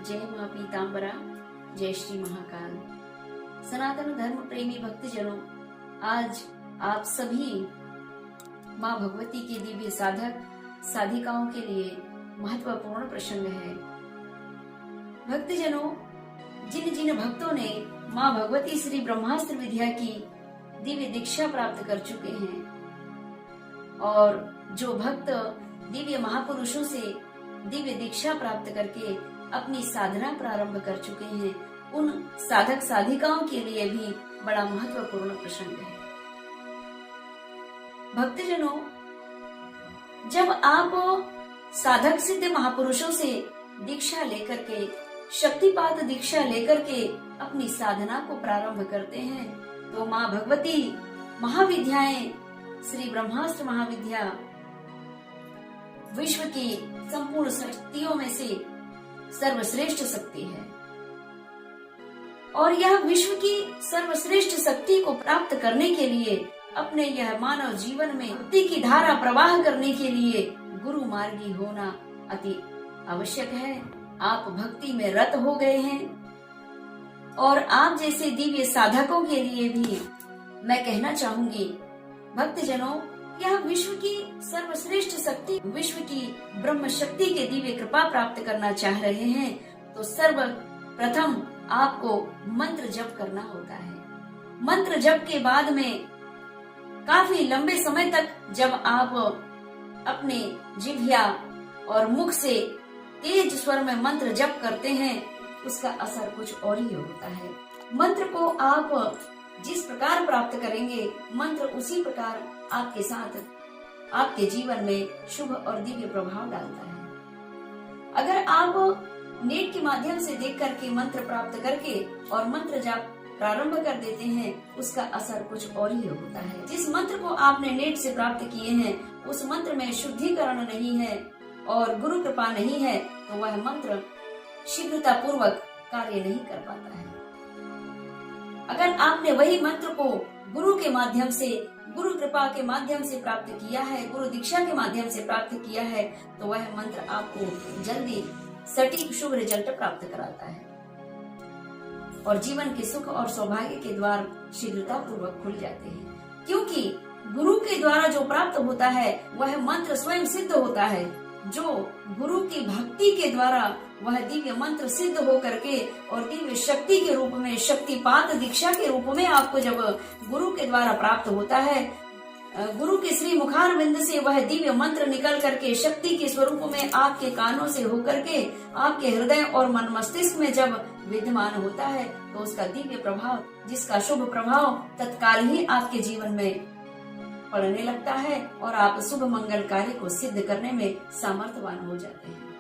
जय मां पीतांबरा, जय श्री महाकाल। सनातन धर्म प्रेमी भक्तजनों, आज आप सभी मां भगवती के दिव्य साधक साधिकाओं के लिए महत्वपूर्ण प्रसंग है। भक्तजनों, जिन जिन भक्तों ने मां भगवती श्री ब्रह्मास्त्र विद्या की दिव्य दीक्षा प्राप्त कर चुके हैं और जो भक्त दिव्य महापुरुषों से दिव्य दीक्षा प्राप्त करके अपनी साधना प्रारंभ कर चुके हैं, उन साधक साधिकाओं के लिए भी बड़ा महत्वपूर्ण प्रसंग है। भक्तजनों, जब आप साधक सिद्ध महापुरुषों से दीक्षा लेकर के, शक्तिपात दीक्षा लेकर के अपनी साधना को प्रारंभ करते हैं, तो माँ भगवती महाविद्याएं श्री ब्रह्मास्त्र महाविद्या विश्व की संपूर्ण शक्तियों में से सर्वश्रेष्ठ शक्ति है और यह विश्व की सर्वश्रेष्ठ शक्ति को प्राप्त करने के लिए, अपने यह मानव जीवन में भक्ति की धारा प्रवाह करने के लिए गुरु मार्गी होना अति आवश्यक है। आप भक्ति में रत हो गए हैं और आप जैसे दिव्य साधकों के लिए भी मैं कहना चाहूंगी, भक्तजनों, यह विश्व की सर्वश्रेष्ठ शक्ति, विश्व की ब्रह्म शक्ति के दिव्य कृपा प्राप्त करना चाह रहे हैं, तो सर्वप्रथम आपको मंत्र जप करना होता है। मंत्र जप के बाद में काफी लंबे समय तक जब आप अपने जिह्वा और मुख से तेज स्वर में मंत्र जप करते हैं, उसका असर कुछ और ही होता है। मंत्र को आप जिस प्रकार प्राप्त करेंगे, मंत्र उसी प्रकार आपके साथ आपके जीवन में शुभ और दिव्य प्रभाव डालता है। अगर आप नेट के माध्यम से देख करके मंत्र प्राप्त करके और मंत्र जाप प्रारंभ कर देते हैं, उसका असर कुछ और ही होता है। जिस मंत्र को आपने नेट से प्राप्त किए हैं, उस मंत्र में शुद्धिकरण नहीं है और गुरु कृपा नहीं है, तो वह मंत्र शीघ्रता पूर्वक कार्य नहीं कर पाता है। अगर आपने वही मंत्र को गुरु के माध्यम से, गुरु कृपा के माध्यम से प्राप्त किया है, गुरु दीक्षा के माध्यम से प्राप्त किया है, तो वह मंत्र आपको जल्दी सटीक शुभ रिजल्ट प्राप्त कराता है और जीवन के सुख और सौभाग्य के द्वार शीघ्रता पूर्वक खुल जाते हैं। क्योंकि गुरु के द्वारा जो प्राप्त होता है वह मंत्र स्वयं सिद्ध होता है। जो गुरु की भक्ति के द्वारा वह दिव्य मंत्र सिद्ध हो करके और दिव्य शक्ति के रूप में, शक्तिपात दीक्षा के रूप में आपको जब गुरु के द्वारा प्राप्त होता है, गुरु के श्री मुखार बिंद से वह दिव्य मंत्र निकल करके शक्ति के स्वरूप में आपके कानों से होकर के आपके हृदय और मन मस्तिष्क में जब विद्यमान होता है, तो उसका दिव्य प्रभाव, जिसका शुभ प्रभाव तत्काल ही आपके जीवन में पड़ने लगता है और आप शुभ मंगल कार्य को सिद्ध करने में सामर्थ्यवान हो जाते हैं।